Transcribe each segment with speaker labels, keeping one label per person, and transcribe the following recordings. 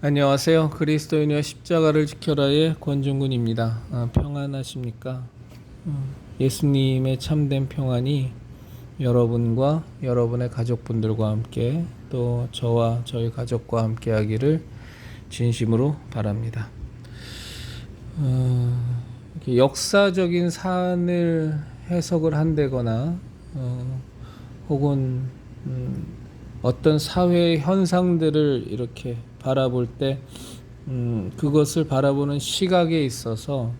Speaker 1: 안녕하세요. 그리스도인의 십자가를 지켜라의 권중근입니다. 평안하십니까? 예수님의 참된 평안이 여러분과 여러분의 가족분들과 함께 또 저와 저희 가족과 함께 하기를 진심으로 바랍니다. 이렇게 역사적인 사안을 해석을 한다거나 혹은 어떤 사회 현상들을 이렇게 바라볼 때 그것을 바라보는 시각에 있어서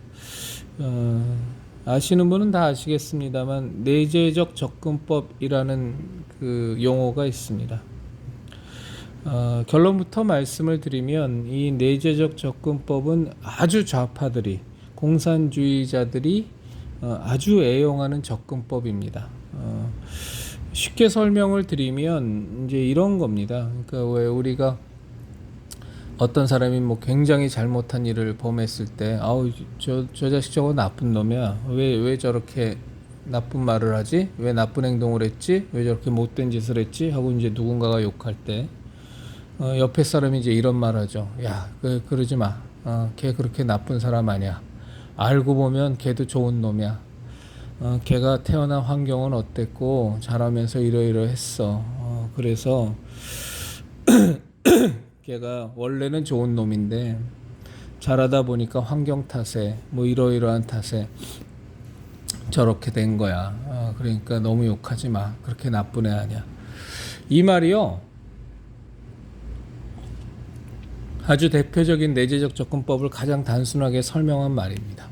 Speaker 1: 아시는 분은 다 아시겠습니다만 내재적 접근법이라는 그 용어가 있습니다. 결론부터 말씀을 드리면 이 내재적 접근법은 아주 좌파들이 공산주의자들이 아주 애용하는 접근법입니다. 쉽게 설명을 드리면 이제 이런 겁니다. 그러니까 왜 우리가 어떤 사람이 뭐 굉장히 잘못한 일을 범했을 때, 저 자식 저거 나쁜 놈이야. 왜 저렇게 나쁜 말을 하지? 왜 나쁜 행동을 했지? 왜 저렇게 못된 짓을 했지? 하고 이제 누군가가 욕할 때, 옆에 사람이 이제 이런 말 하죠. 야, 그러지 마. 걔 그렇게 나쁜 사람 아니야. 알고 보면 걔도 좋은 놈이야. 걔가 태어난 환경은 어땠고 자라면서 이러이러했어. 그래서 걔가 원래는 좋은 놈인데 자라다 보니까 환경 탓에 뭐 이러이러한 탓에 저렇게 된 거야. 그러니까 너무 욕하지 마. 그렇게 나쁜 애 아니야. 이 말이요, 아주 대표적인 내재적 접근법을 가장 단순하게 설명한 말입니다.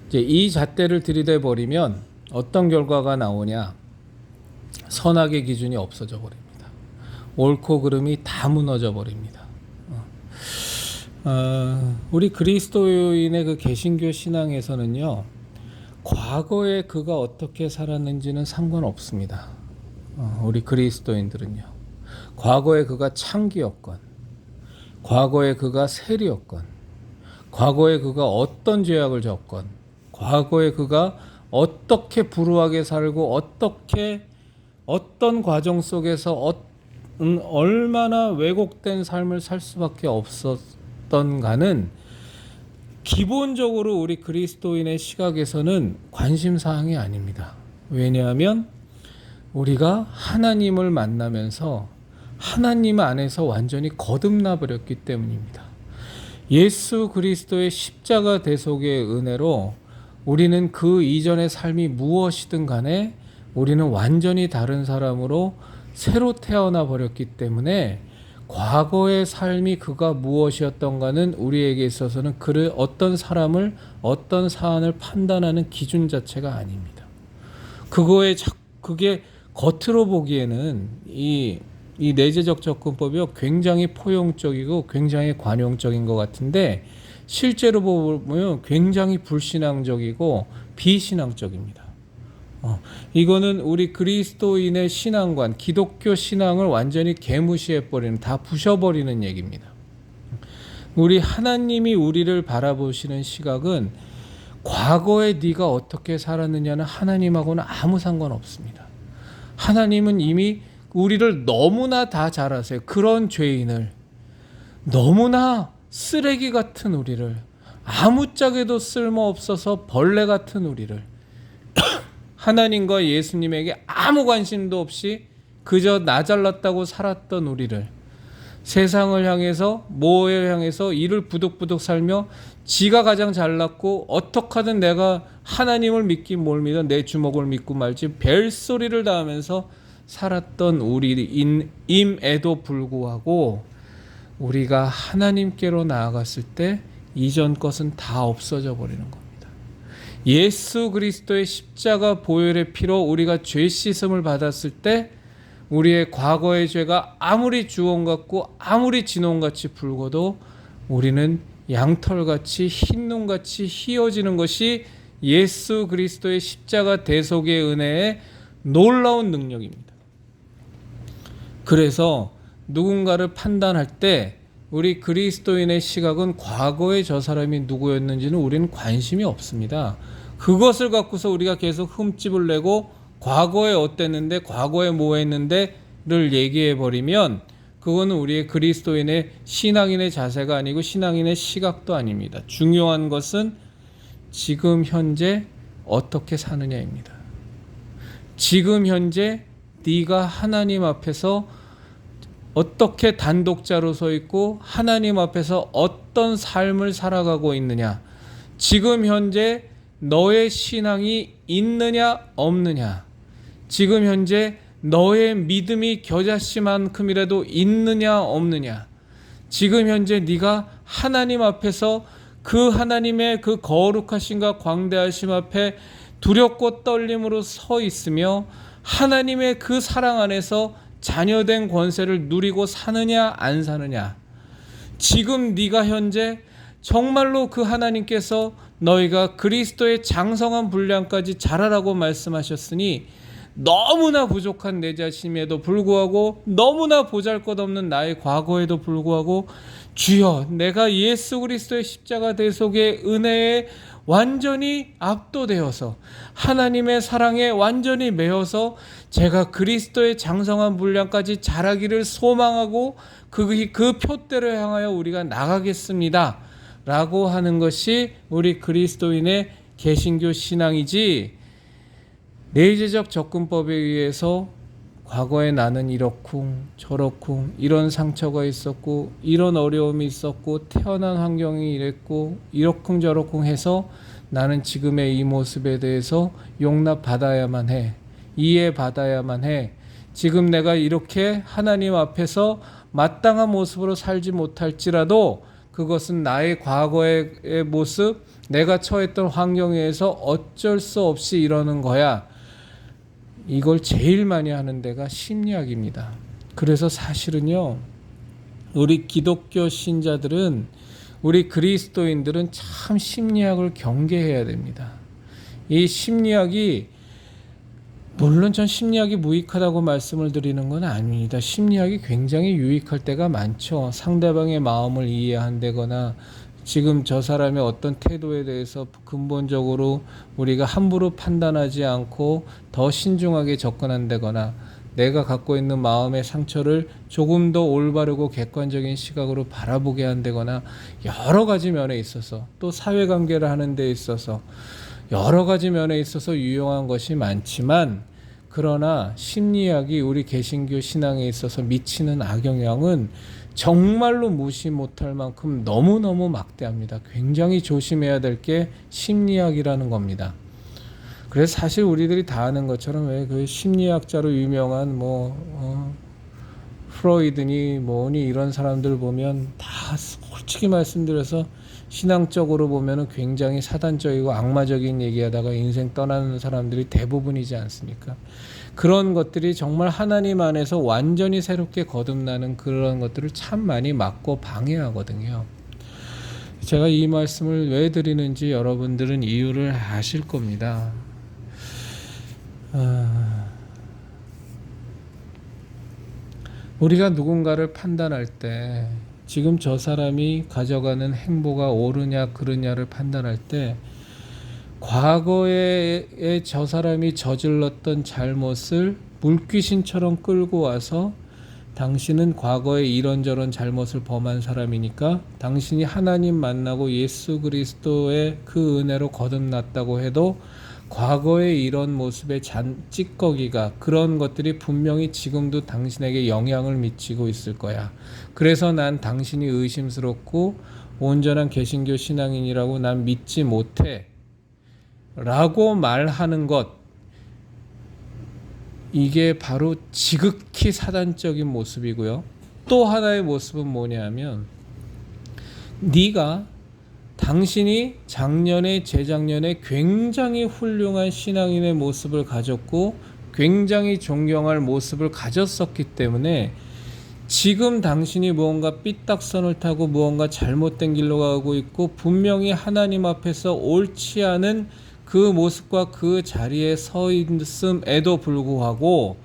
Speaker 1: 이제 이 잣대를 들이대 버리면 어떤 결과가 나오냐? 선악의 기준이 없어져 버립니다. 옳고 그름이 다 무너져 버립니다. 우리 그리스도인의 그 개신교 신앙에서는요, 과거에 그가 어떻게 살았는지는 상관없습니다. 우리 그리스도인들은요, 과거에 그가 창기였건, 과거에 그가 세리였건, 과거에 그가 어떤 죄악을 졌건, 과거에 그가 어떻게 불우하게 살고 어떤 과정 속에서 얼마나 왜곡된 삶을 살 수밖에 없었던가는 기본적으로 우리 그리스도인의 시각에서는 관심사항이 아닙니다. 왜냐하면 우리가 하나님을 만나면서 하나님 안에서 완전히 거듭나 버렸기 때문입니다. 예수 그리스도의 십자가 대속의 은혜로 우리는 그 이전의 삶이 무엇이든 간에 우리는 완전히 다른 사람으로 새로 태어나 버렸기 때문에 과거의 삶이 그가 무엇이었던가는 우리에게 있어서는 그를 어떤 사람을 어떤 사안을 판단하는 기준 자체가 아닙니다. 그게 겉으로 보기에는 이 내재적 접근법이 굉장히 포용적이고 굉장히 관용적인 것 같은데 실제로 보면 굉장히 불신앙적이고 비신앙적입니다. 이거는 우리 그리스도인의 신앙관, 기독교 신앙을 완전히 개무시해버리는, 다 부셔버리는 얘기입니다. 우리 하나님이 우리를 바라보시는 시각은 과거에 네가 어떻게 살았느냐는 하나님하고는 아무 상관없습니다. 하나님은 이미 우리를 너무나 다 잘 아세요. 그런 죄인을, 너무나 쓰레기 같은 우리를, 아무짝에도 쓸모없어서 벌레 같은 우리를 하나님과 예수님에게 아무 관심도 없이 그저 나 잘났다고 살았던 우리를, 세상을 향해서 뭐에 향해서 이를 부득부득 살며 지가 가장 잘났고 어떡하든 내가 하나님을 믿긴 뭘 믿어 내 주먹을 믿고 말지 벨소리를 다 하면서 살았던 우리임에도 불구하고 우리가 하나님께로 나아갔을 때 이전 것은 다 없어져 버리는 겁니다. 예수 그리스도의 십자가 보혈의 피로 우리가 죄 씻음을 받았을 때 우리의 과거의 죄가 아무리 주홍 같고 아무리 진홍같이 붉어도 우리는 양털같이 흰눈같이 희어지는 것이 예수 그리스도의 십자가 대속의 은혜의 놀라운 능력입니다. 그래서 누군가를 판단할 때 우리 그리스도인의 시각은 과거에 저 사람이 누구였는지는 우리는 관심이 없습니다. 그것을 갖고서 우리가 계속 흠집을 내고 과거에 어땠는데 과거에 뭐 했는데를 얘기해 버리면 그거는 우리의 그리스도인의 신앙인의 자세가 아니고 신앙인의 시각도 아닙니다. 중요한 것은 지금 현재 어떻게 사느냐입니다. 지금 현재 네가 하나님 앞에서 어떻게 단독자로 서 있고 하나님 앞에서 어떤 삶을 살아가고 있느냐, 지금 현재 너의 신앙이 있느냐 없느냐, 지금 현재 너의 믿음이 겨자씨만큼이라도 있느냐 없느냐, 지금 현재 네가 하나님 앞에서 그 하나님의 그 거룩하심과 광대하심 앞에 두렵고 떨림으로 서 있으며 하나님의 그 사랑 안에서 자녀된 권세를 누리고 사느냐 안 사느냐, 지금 네가 현재 정말로 그 하나님께서 너희가 그리스도의 장성한 분량까지 자라라고 말씀하셨으니 너무나 부족한 내 자신임에도 불구하고 너무나 보잘것없는 나의 과거에도 불구하고 주여, 내가 예수 그리스도의 십자가 대속의 은혜에 완전히 압도되어서 하나님의 사랑에 완전히 매여서 제가 그리스도의 장성한 분량까지 자라기를 소망하고 그 표대로 향하여 우리가 나가겠습니다 라고 하는 것이 우리 그리스도인의 개신교 신앙이지, 내재적 접근법에 의해서 과거에 나는 이렇쿵 저렇쿵 이런 상처가 있었고 이런 어려움이 있었고 태어난 환경이 이랬고 이렇쿵 저렇쿵 해서 나는 지금의 이 모습에 대해서 용납받아야만 해, 이해받아야만 해, 지금 내가 이렇게 하나님 앞에서 마땅한 모습으로 살지 못할지라도 그것은 나의 과거의 모습, 내가 처했던 환경에 의해서 어쩔 수 없이 이러는 거야. 이걸 제일 많이 하는 데가 심리학입니다. 그래서 사실은요, 우리 기독교 신자들은, 우리 그리스도인들은 참 심리학을 경계해야 됩니다. 이 심리학이, 물론 전 심리학이 무익하다고 말씀을 드리는 건 아닙니다. 심리학이 굉장히 유익할 때가 많죠. 상대방의 마음을 이해한다거나 지금 저 사람의 어떤 태도에 대해서 근본적으로 우리가 함부로 판단하지 않고 더 신중하게 접근한다거나 내가 갖고 있는 마음의 상처를 조금 더 올바르고 객관적인 시각으로 바라보게 한다거나 여러 가지 면에 있어서, 또 사회관계를 하는 데 있어서 여러 가지 면에 있어서 유용한 것이 많지만, 그러나 심리학이 우리 개신교 신앙에 있어서 미치는 악영향은 정말로 무시 못할 만큼 너무너무 막대합니다. 굉장히 조심해야 될 게 심리학이라는 겁니다. 그래서 사실 우리들이 다 아는 것처럼 왜 그 심리학자로 유명한 프로이드니 뭐니 이런 사람들 보면 다 솔직히 말씀드려서 신앙적으로 보면은 굉장히 사단적이고 악마적인 얘기하다가 인생 떠나는 사람들이 대부분이지 않습니까? 그런 것들이 정말 하나님 안에서 완전히 새롭게 거듭나는 그런 것들을 참 많이 막고 방해하거든요. 제가 이 말씀을 왜 드리는지 여러분들은 이유를 아실 겁니다. 우리가 누군가를 판단할 때 지금 저 사람이 가져가는 행보가 옳으냐 그르냐를 판단할 때 과거에 저 사람이 저질렀던 잘못을 물귀신처럼 끌고 와서 당신은 과거에 이런저런 잘못을 범한 사람이니까 당신이 하나님 만나고 예수 그리스도의 그 은혜로 거듭났다고 해도 과거의 이런 모습의 찌꺼기가, 그런 것들이 분명히 지금도 당신에게 영향을 미치고 있을 거야. 그래서 난 당신이 의심스럽고 온전한 개신교 신앙인이라고 난 믿지 못해 라고 말하는 것, 이게 바로 지극히 사단적인 모습이고요. 또 하나의 모습은 뭐냐면, 네가 당신이 작년에 재작년에 굉장히 훌륭한 신앙인의 모습을 가졌고 굉장히 존경할 모습을 가졌었기 때문에 지금 당신이 무언가 삐딱선을 타고 무언가 잘못된 길로 가고 있고 분명히 하나님 앞에서 옳지 않은 그 모습과 그 자리에 서 있음에도 불구하고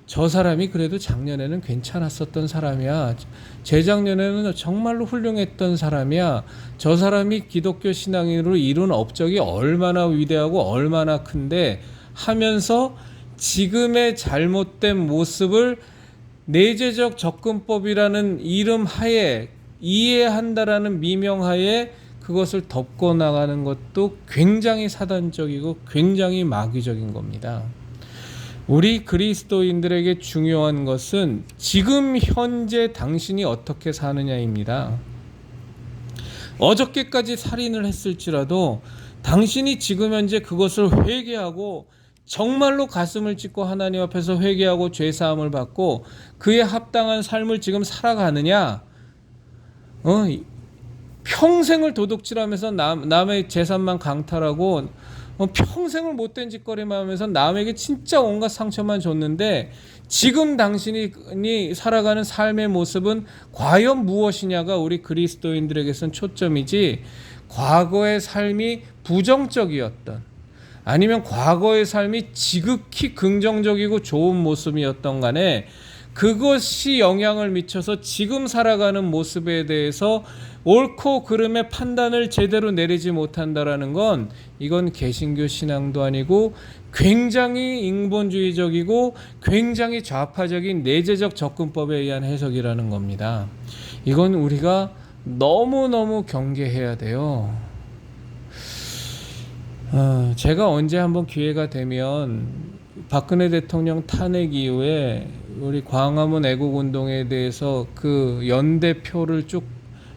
Speaker 1: 저 사람이 그래도 작년에는 괜찮았었던 사람이야, 재작년에는 정말로 훌륭했던 사람이야, 저 사람이 기독교 신앙인으로 이룬 업적이 얼마나 위대하고 얼마나 큰데 하면서 지금의 잘못된 모습을 내재적 접근법이라는 이름 하에 이해한다라는 미명하에 그것을 덮고 나가는 것도 굉장히 사단적이고 굉장히 마귀적인 겁니다. 우리 그리스도인들에게 중요한 것은 지금 현재 당신이 어떻게 사느냐입니다. 어저께까지 살인을 했을지라도 당신이 지금 현재 그것을 회개하고 정말로 가슴을 찢고 하나님 앞에서 회개하고 죄사함을 받고 그에 합당한 삶을 지금 살아가느냐, 평생을 도둑질하면서 남의 재산만 강탈하고 평생을 못된 짓거리만 하면서 남에게 진짜 온갖 상처만 줬는데 지금 당신이 살아가는 삶의 모습은 과연 무엇이냐가 우리 그리스도인들에게선 초점이지, 과거의 삶이 부정적이었던 아니면 과거의 삶이 지극히 긍정적이고 좋은 모습이었던 간에 그것이 영향을 미쳐서 지금 살아가는 모습에 대해서 옳고 그름의 판단을 제대로 내리지 못한다라는 건 이건 개신교 신앙도 아니고 굉장히 인본주의적이고 굉장히 좌파적인 내재적 접근법에 의한 해석이라는 겁니다. 이건 우리가 너무너무 경계해야 돼요. 제가 언제 한번 기회가 되면 박근혜 대통령 탄핵 이후에 우리 광화문 애국운동에 대해서 그 연대표를 쭉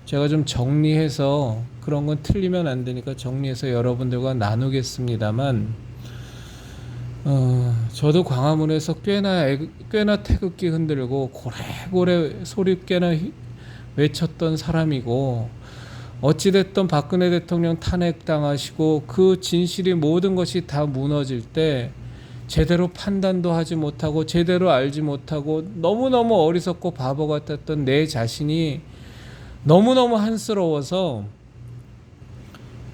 Speaker 1: 제가 좀 정리해서, 그런 건 틀리면 안 되니까 정리해서 여러분들과 나누겠습니다만, 저도 광화문에서 꽤나 태극기 흔들고 고래고래 소리 꽤나 외쳤던 사람이고, 어찌됐든 박근혜 대통령 탄핵당하시고 그 진실이 모든 것이 다 무너질 때 제대로 판단도 하지 못하고 제대로 알지 못하고 너무너무 어리석고 바보 같았던 내 자신이 너무너무 한스러워서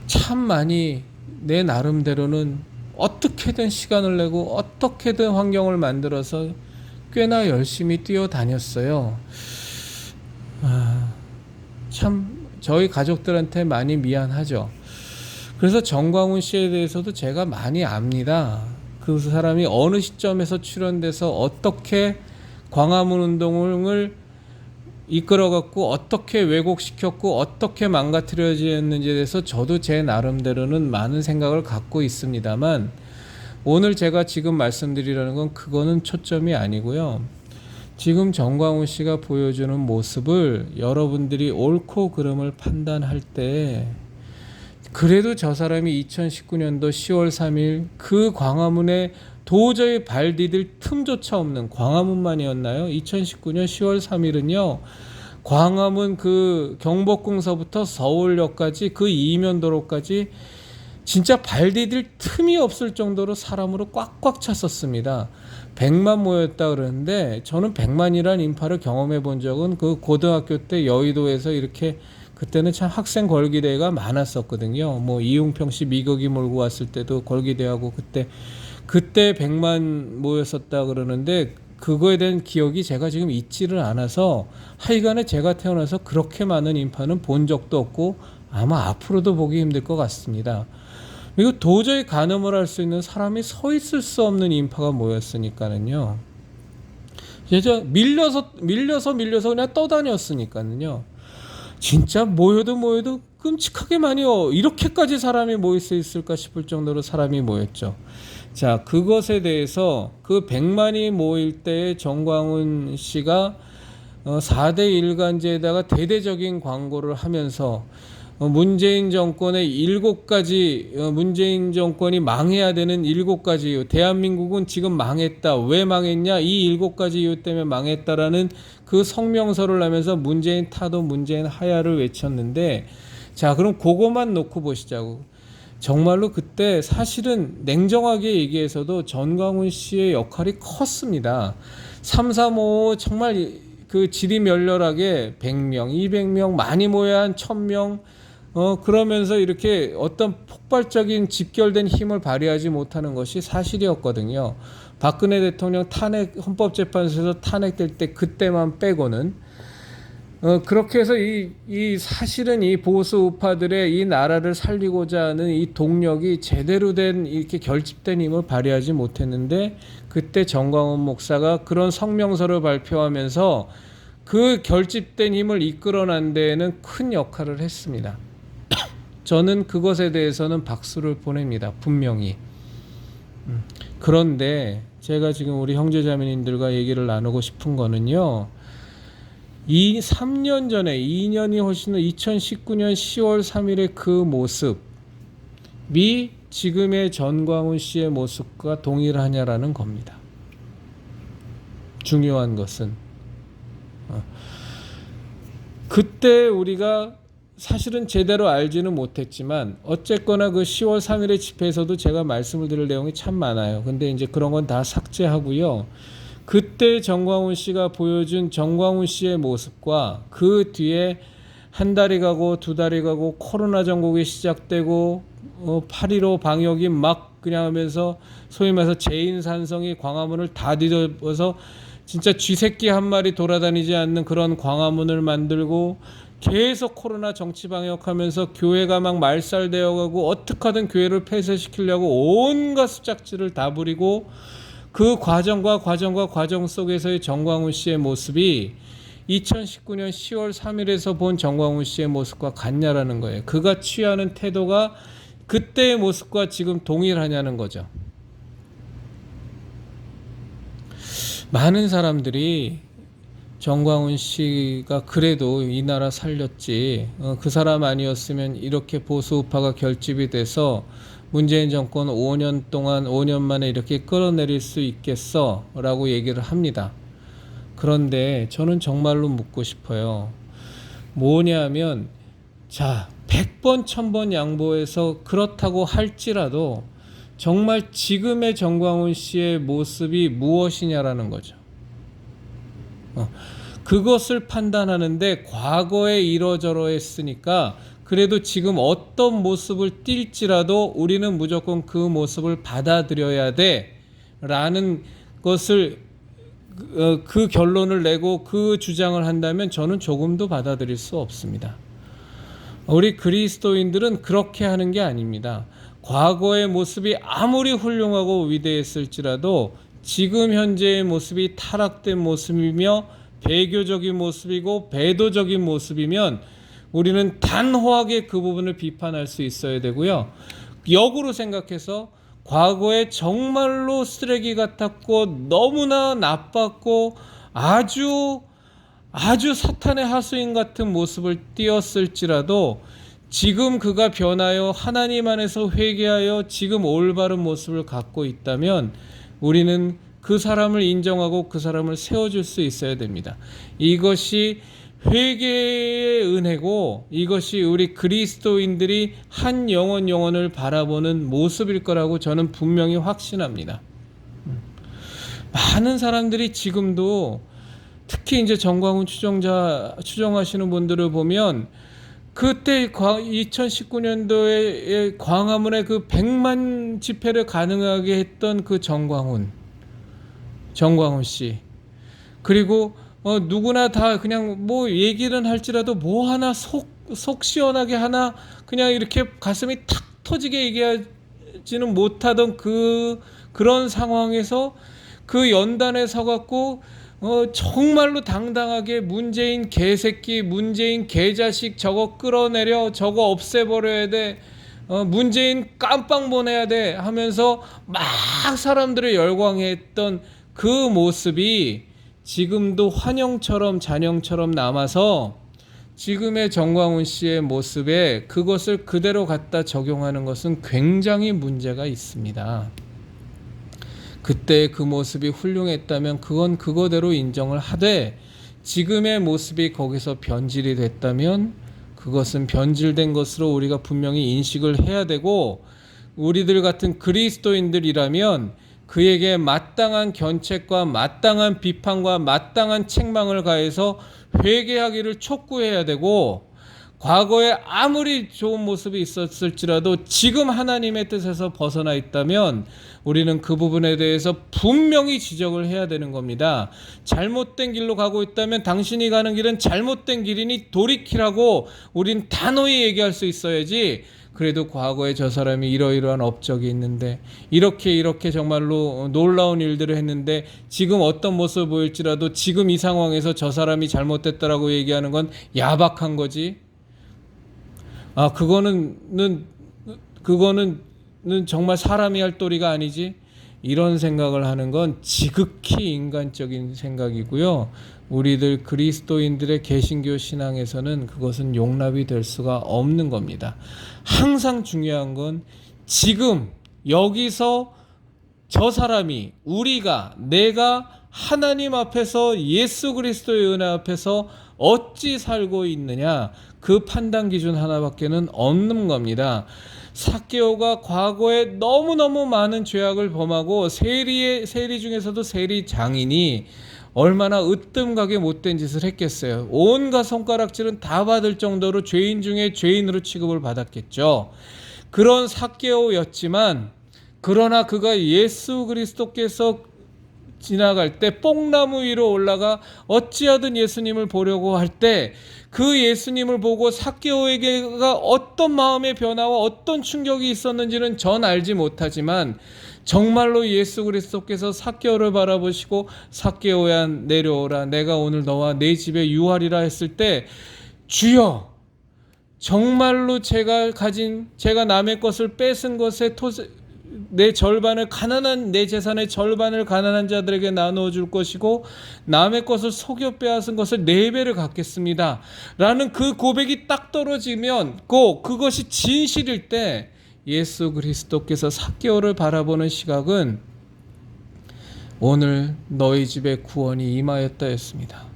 Speaker 1: 참 많이 내 나름대로는 어떻게든 시간을 내고 어떻게든 환경을 만들어서 꽤나 열심히 뛰어다녔어요. 참 저희 가족들한테 많이 미안하죠. 그래서 정광훈 씨에 대해서도 제가 많이 압니다. 그 사람이 어느 시점에서 출연돼서 어떻게 광화문 운동을 이끌어갔고 어떻게 왜곡시켰고 어떻게 망가뜨려졌는지에 대해서 저도 제 나름대로는 많은 생각을 갖고 있습니다만, 오늘 제가 지금 말씀드리려는 건 그거는 초점이 아니고요. 지금 정광훈 씨가 보여주는 모습을 여러분들이 옳고 그름을 판단할 때, 그래도 저 사람이 2019년도 10월 3일 그 광화문에 도저히 발 디딜 틈조차 없는, 광화문만이었나요? 2019년 10월 3일은요 광화문 그 경복궁서부터 서울역까지 그 이면도로까지 진짜 발 디딜 틈이 없을 정도로 사람으로 꽉꽉 찼었습니다. 100만 모였다 그러는데, 저는 100만이란 인파를 경험해 본 적은 그 고등학교 때 여의도에서 이렇게, 그때는 참 학생 걸기대회가 많았었거든요. 뭐 이웅평 씨 미국이 몰고 왔을 때도 걸기대회하고 그때 100만 모였었다 그러는데, 그거에 대한 기억이 제가 지금 있지를 않아서 하여간에 제가 태어나서 그렇게 많은 인파는 본 적도 없고 아마 앞으로도 보기 힘들 것 같습니다. 그리고 도저히 가늠을 할 수 있는, 사람이 서 있을 수 없는 인파가 모였으니까는요. 진짜 밀려서 그냥 떠다녔으니까는요. 진짜 모여도 끔찍하게 많이요. 이렇게까지 사람이 모일 수 있을까 싶을 정도로 사람이 모였죠. 자, 그것에 대해서 그 100만이 모일 때 정광훈 씨가 4대 일간지에다가 대대적인 광고를 하면서 문재인 정권의 7가지, 문재인 정권이 망해야 되는 7가지 이유, 대한민국은 지금 망했다, 왜 망했냐, 이 7가지 이유 때문에 망했다라는 그 성명서를 하면서 문재인 타도 문재인 하야를 외쳤는데, 자, 그럼 그것만 놓고 보시자고. 정말로 그때 사실은 냉정하게 얘기해서도 전광훈 씨의 역할이 컸습니다. 335 정말 그 지리멸렬하게 100명, 200명, 많이 모여야 한 1000명, 그러면서 이렇게 어떤 폭발적인 집결된 힘을 발휘하지 못하는 것이 사실이었거든요. 박근혜 대통령 탄핵, 헌법재판소에서 탄핵될 때 그때만 빼고는. 그렇게 해서 이 사실은 이 보수 우파들의 이 나라를 살리고자 하는 이 동력이 제대로 된 이렇게 결집된 힘을 발휘하지 못했는데, 그때 정광훈 목사가 그런 성명서를 발표하면서 그 결집된 힘을 이끌어낸 데에는 큰 역할을 했습니다. 저는 그것에 대해서는 박수를 보냅니다. 분명히. 그런데 제가 지금 우리 형제자매님들과 얘기를 나누고 싶은 거는요, 이 3년 전에, 2년이 훨씬 더 2019년 10월 3일의 그 모습이 지금의 전광훈 씨의 모습과 동일하냐라는 겁니다. 중요한 것은 그때 우리가 사실은 제대로 알지는 못했지만 어쨌거나 그 10월 3일의 집회에서도 제가 말씀을 드릴 내용이 참 많아요. 근데 이제 그런 건 다 삭제하고요. 그때 정광훈 씨가 보여준 정광훈 씨의 모습과 그 뒤에 한 달이 가고 두 달이 가고 코로나 전국이 시작되고 8.15 방역이 막 그냥 하면서 소위 말해서 재인산성이 광화문을 다 뒤덮어서 진짜 쥐새끼 한 마리 돌아다니지 않는 그런 광화문을 만들고, 계속 코로나 정치 방역하면서 교회가 막 말살되어가고 어떻게 하든 교회를 폐쇄시키려고 온갖 수작질을 다 부리고, 그 과정 속에서의 정광훈 씨의 모습이 2019년 10월 3일에서 본 정광훈 씨의 모습과 같냐라는 거예요. 그가 취하는 태도가 그때의 모습과 지금 동일하냐는 거죠. 많은 사람들이 정광훈 씨가 그래도 이 나라 살렸지, 그 사람 아니었으면 이렇게 보수우파가 결집이 돼서 문재인 정권 5년 동안 5년 만에 이렇게 끌어내릴 수 있겠어? 라고 얘기를 합니다. 그런데 저는 정말로 묻고 싶어요. 뭐냐면, 자, 100번 1000번 양보해서 그렇다고 할지라도 정말 지금의 정광훈 씨의 모습이 무엇이냐라는 거죠. 그것을 판단하는데 과거에 이러저러 했으니까 그래도 지금 어떤 모습을 띌지라도 우리는 무조건 그 모습을 받아들여야 돼 라는 것을, 그 결론을 내고 그 주장을 한다면 저는 조금도 받아들일 수 없습니다. 우리 그리스도인들은 그렇게 하는 게 아닙니다. 과거의 모습이 아무리 훌륭하고 위대했을지라도 지금 현재의 모습이 타락된 모습이며 배교적인 모습이고 배도적인 모습이면 우리는 단호하게 그 부분을 비판할 수 있어야 되고요. 역으로 생각해서 과거에 정말로 쓰레기 같았고 너무나 나빴고 아주 사탄의 하수인 같은 모습을 띄었을지라도 지금 그가 변하여 하나님 안에서 회개하여 지금 올바른 모습을 갖고 있다면 우리는 그 사람을 인정하고 그 사람을 세워줄 수 있어야 됩니다. 이것이 회개의 은혜고 이것이 우리 그리스도인들이 한 영혼을 바라보는 모습일 거라고 저는 분명히 확신합니다. 많은 사람들이 지금도 특히 이제 정광훈 추종하시는 분들을 보면 그때 2019년도에 광화문에 그 100만 집회를 가능하게 했던 그 정광훈 씨, 그리고 누구나 다 그냥 뭐 얘기는 할지라도 뭐 하나 속 시원하게 하나 그냥 이렇게 가슴이 탁 터지게 얘기하지는 못하던 그런 상황에서 그 연단에 서갖고 정말로 당당하게 문재인 개새끼, 문재인 개자식 저거 끌어내려, 저거 없애버려야 돼, 문재인 깜빵 보내야 돼 하면서 막 사람들을 열광했던 그 모습이 지금도 환영처럼 잔영처럼 남아서 지금의 정광훈 씨의 모습에 그것을 그대로 갖다 적용하는 것은 굉장히 문제가 있습니다. 그때 그 모습이 훌륭했다면 그건 그거대로 인정을 하되, 지금의 모습이 거기서 변질이 됐다면 그것은 변질된 것으로 우리가 분명히 인식을 해야 되고, 우리들 같은 그리스도인들이라면 그에게 마땅한 견책과 마땅한 비판과 마땅한 책망을 가해서 회개하기를 촉구해야 되고, 과거에 아무리 좋은 모습이 있었을지라도 지금 하나님의 뜻에서 벗어나 있다면 우리는 그 부분에 대해서 분명히 지적을 해야 되는 겁니다. 잘못된 길로 가고 있다면 당신이 가는 길은 잘못된 길이니 돌이키라고 우린 단호히 얘기할 수 있어야지, 그래도 과거에 저 사람이 이러이러한 업적이 있는데 이렇게 정말로 놀라운 일들을 했는데 지금 어떤 모습을 보일지라도 지금 이 상황에서 저 사람이 잘못됐다라고 얘기하는 건 야박한 거지. 그거는 정말 사람이 할 도리가 아니지. 이런 생각을 하는 건 지극히 인간적인 생각이고요. 우리들 그리스도인들의 개신교 신앙에서는 그것은 용납이 될 수가 없는 겁니다. 항상 중요한 건 지금 여기서 저 사람이, 내가 하나님 앞에서 예수 그리스도의 은혜 앞에서 어찌 살고 있느냐, 그 판단 기준 하나밖에는 없는 겁니다. 삭개오가 과거에 너무너무 많은 죄악을 범하고 세리 중에서도 세리 장인이 얼마나 으뜸가게 못된 짓을 했겠어요. 온갖 손가락질은 다 받을 정도로 죄인 중에 죄인으로 취급을 받았겠죠. 그런 삭개오였지만, 그러나 그가 예수 그리스도께서 지나갈 때 뽕나무 위로 올라가 어찌하든 예수님을 보려고 할 때 그 예수님을 보고 삭개오에게가 어떤 마음의 변화와 어떤 충격이 있었는지는 전 알지 못하지만, 정말로 예수 그리스도께서 삭개오를 바라보시고 삭개오야 내려오라, 내가 오늘 너와 내 집에 유하리라 했을 때, 주여, 정말로 제가 남의 것을 뺏은 것에 내 재산의 절반을 가난한 자들에게 나누어 줄 것이고 남의 것을 속여 빼앗은 것을 4배를 갚겠습니다 라는 그 고백이 딱 떨어지면 꼭 그것이 진실일 때 예수 그리스도께서 삭개오를 바라보는 시각은 오늘 너희 집에 구원이 임하였다 했습니다.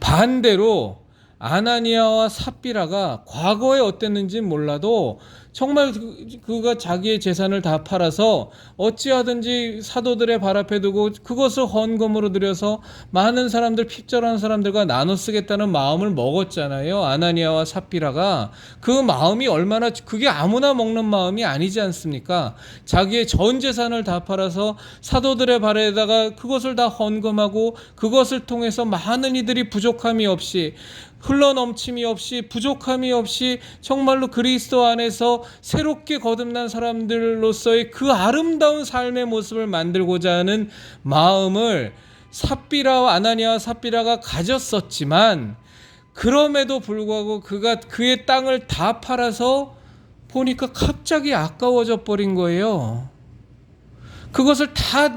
Speaker 1: 반대로 아나니아와 삽비라가 과거에 어땠는지는 몰라도 정말 그가 자기의 재산을 다 팔아서 어찌하든지 사도들의 발 앞에 두고 그것을 헌금으로 들여서 많은 사람들, 핍절한 사람들과 나눠 쓰겠다는 마음을 먹었잖아요. 아나니아와 삽비라가. 그 마음이 얼마나, 그게 아무나 먹는 마음이 아니지 않습니까? 자기의 전 재산을 다 팔아서 사도들의 발에다가 그것을 다 헌금하고 그것을 통해서 많은 이들이 부족함이 없이, 흘러넘침이 없이, 부족함이 없이 정말로 그리스도 안에서 새롭게 거듭난 사람들로서의 그 아름다운 삶의 모습을 만들고자 하는 마음을 아나니아와 삽비라가 가졌었지만, 그럼에도 불구하고 그가 그의 땅을 다 팔아서 보니까 갑자기 아까워져 버린 거예요. 그것을 다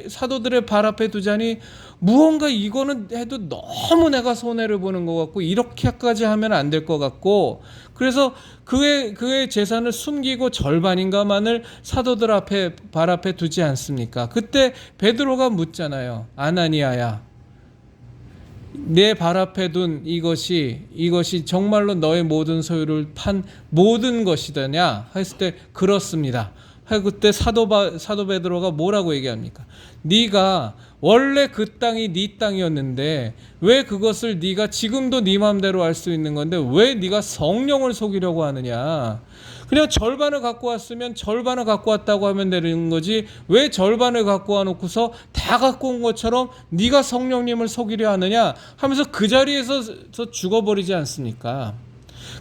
Speaker 1: 사도들의 발 앞에 두자니 무언가 이거는 해도 너무 내가 손해를 보는 것 같고 이렇게까지 하면 안 될 것 같고, 그래서 그의 재산을 숨기고 절반인가만을 사도들 발 앞에 두지 않습니까? 그때 베드로가 묻잖아요. 아나니아야, 내 발 앞에 둔 이것이 정말로 너의 모든 소유를 판 모든 것이더냐 했을 때 그렇습니다. 그때 사도 베드로가 뭐라고 얘기합니까? 네가 원래 그 땅이 네 땅이었는데 왜 그것을 네가 지금도 네 마음대로 할 수 있는 건데 왜 네가 성령을 속이려고 하느냐? 그냥 절반을 갖고 왔으면 절반을 갖고 왔다고 하면 되는 거지, 왜 절반을 갖고 와놓고서 다 갖고 온 것처럼 네가 성령님을 속이려 하느냐 하면서 그 자리에서 죽어버리지 않습니까?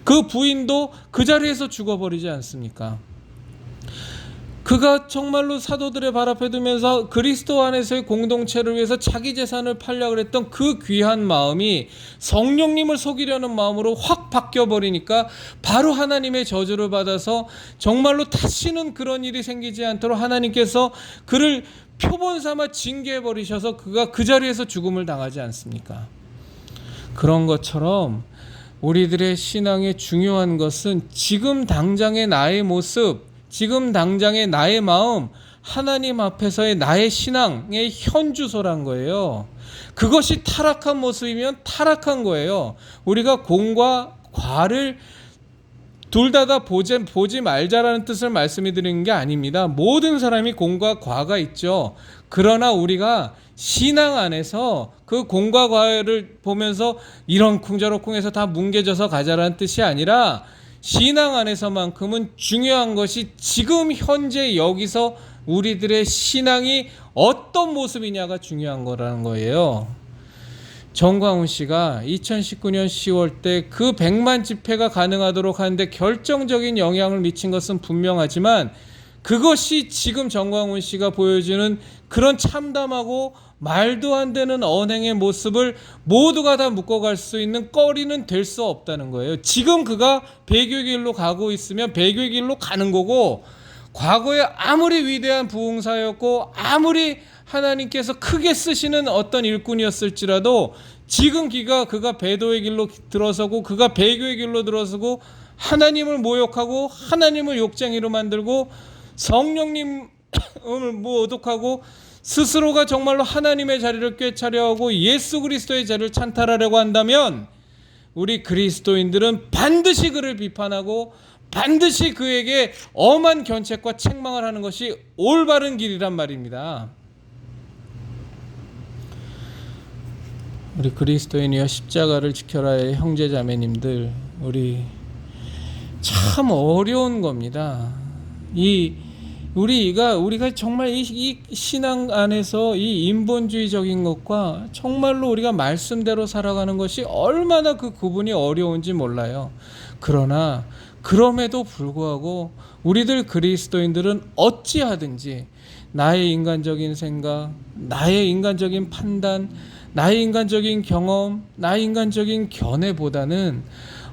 Speaker 1: 그 부인도 그 자리에서 죽어버리지 않습니까? 그가 정말로 사도들의 발 앞에 두면서 그리스도 안에서의 공동체를 위해서 자기 재산을 팔려고 했던 그 귀한 마음이 성령님을 속이려는 마음으로 확 바뀌어버리니까 바로 하나님의 저주를 받아서 정말로 다시는 그런 일이 생기지 않도록 하나님께서 그를 표본 삼아 징계해버리셔서 그가 그 자리에서 죽음을 당하지 않습니까? 그런 것처럼 우리들의 신앙의 중요한 것은 지금 당장의 나의 모습, 지금 당장의 나의 마음, 하나님 앞에서의 나의 신앙의 현주소란 거예요. 그것이 타락한 모습이면 타락한 거예요. 우리가 공과 과를 둘 다 보지 말자라는 뜻을 말씀해 드리는 게 아닙니다. 모든 사람이 공과 과가 있죠. 그러나 우리가 신앙 안에서 그 공과 과를 보면서 이런쿵 저런쿵 해서 다 뭉개져서 가자라는 뜻이 아니라, 신앙 안에서만큼은 중요한 것이 지금 현재 여기서 우리들의 신앙이 어떤 모습이냐가 중요한 거라는 거예요. 정광훈 씨가 2019년 10월 때 그 100만 집회가 가능하도록 하는데 결정적인 영향을 미친 것은 분명하지만, 그것이 지금 정광훈 씨가 보여주는 그런 참담하고 말도 안 되는 언행의 모습을 모두가 다 묶어갈 수 있는 꺼리는 될 수 없다는 거예요. 지금 그가 배교의 길로 가고 있으면 배교의 길로 가는 거고, 과거에 아무리 위대한 부흥사였고 아무리 하나님께서 크게 쓰시는 어떤 일꾼이었을지라도 지금 그가 배도의 길로 들어서고 그가 배교의 길로 들어서고 하나님을 모욕하고 하나님을 욕쟁이로 만들고 성령님을 모독하고 스스로가 정말로 하나님의 자리를 꿰차려하고 예수 그리스도의 자리를 찬탈하려고 한다면, 우리 그리스도인들은 반드시 그를 비판하고 반드시 그에게 엄한 견책과 책망을 하는 것이 올바른 길이란 말입니다. 우리 그리스도인이여 십자가를 지켜라의 형제자매님들, 우리 참 어려운 겁니다. 우리가 정말 이 신앙 안에서 이 인본주의적인 것과 정말로 우리가 말씀대로 살아가는 것이 얼마나 그 구분이 어려운지 몰라요. 그러나 그럼에도 불구하고 우리들 그리스도인들은 어찌하든지 나의 인간적인 생각, 나의 인간적인 판단, 나의 인간적인 경험, 나의 인간적인 견해보다는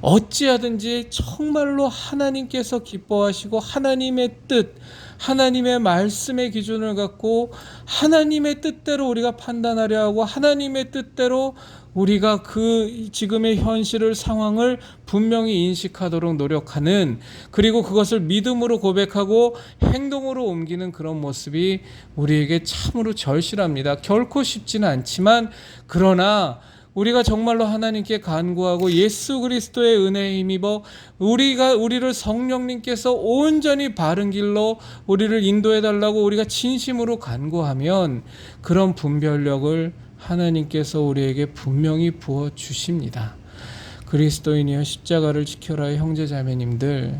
Speaker 1: 어찌하든지 정말로 하나님께서 기뻐하시고 하나님의 뜻, 하나님의 말씀의 기준을 갖고 하나님의 뜻대로 우리가 판단하려 하고 하나님의 뜻대로 우리가 그 지금의 현실을, 상황을 분명히 인식하도록 노력하는, 그리고 그것을 믿음으로 고백하고 행동으로 옮기는 그런 모습이 우리에게 참으로 절실합니다. 결코 쉽지는 않지만, 그러나 우리가 정말로 하나님께 간구하고 예수 그리스도의 은혜에 힘입어 우리를 성령님께서 온전히 바른 길로 우리를 인도해 달라고 우리가 진심으로 간구하면 그런 분별력을 하나님께서 우리에게 분명히 부어 주십니다. 그리스도인이여 십자가를 지켜라의 형제자매님들,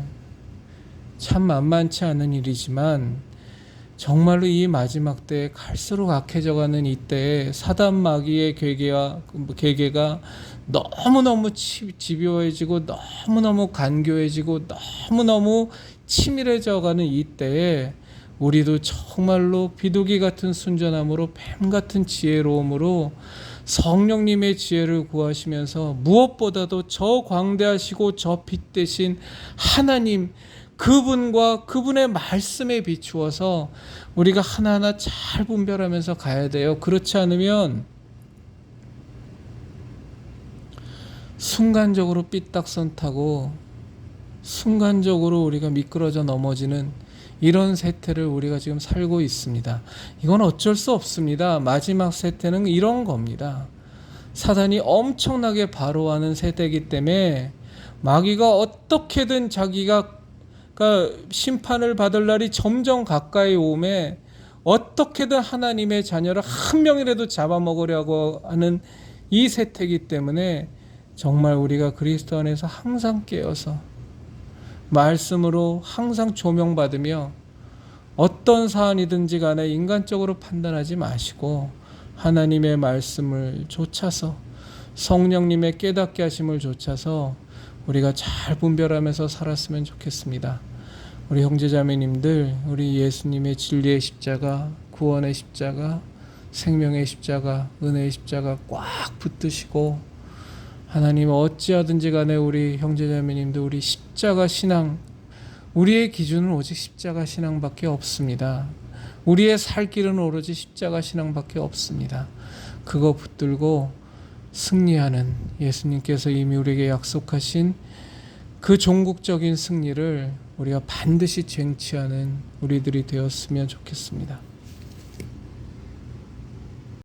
Speaker 1: 참 만만치 않은 일이지만 정말로 이 마지막 때에 갈수록 악해져가는 이때에 사단 마귀의 괴계가 너무너무 집요해지고 너무너무 간교해지고 너무너무 치밀해져가는 이때에 우리도 정말로 비둘기 같은 순전함으로 뱀 같은 지혜로움으로 성령님의 지혜를 구하시면서 무엇보다도 저 광대하시고 저 빛 대신 하나님, 그분과 그분의 말씀에 비추어서 우리가 하나하나 잘 분별하면서 가야 돼요. 그렇지 않으면 순간적으로 삐딱선 타고 순간적으로 우리가 미끄러져 넘어지는 이런 세태를 우리가 지금 살고 있습니다. 이건 어쩔 수 없습니다. 마지막 세태는 이런 겁니다. 사단이 엄청나게 바로하는 세대이기 때문에 마귀가 어떻게든 자기가 심판을 받을 날이 점점 가까이 오매 어떻게든 하나님의 자녀를 한 명이라도 잡아먹으려고 하는 이 세태이기 때문에 정말 우리가 그리스도 안에서 항상 깨어서 말씀으로 항상 조명받으며 어떤 사안이든지 간에 인간적으로 판단하지 마시고 하나님의 말씀을 좇아서 성령님의 깨닫게 하심을 좇아서 우리가 잘 분별하면서 살았으면 좋겠습니다. 우리 형제자매님들, 우리 예수님의 진리의 십자가, 구원의 십자가, 생명의 십자가, 은혜의 십자가 꽉 붙드시고 하나님 어찌하든지 간에 우리 형제자매님들, 우리 십자가 신앙, 우리의 기준은 오직 십자가 신앙밖에 없습니다. 우리의 살 길은 오로지 십자가 신앙밖에 없습니다. 그거 붙들고 승리하는, 예수님께서 이미 우리에게 약속하신 그 종국적인 승리를 우리가 반드시 쟁취하는 우리들이 되었으면 좋겠습니다.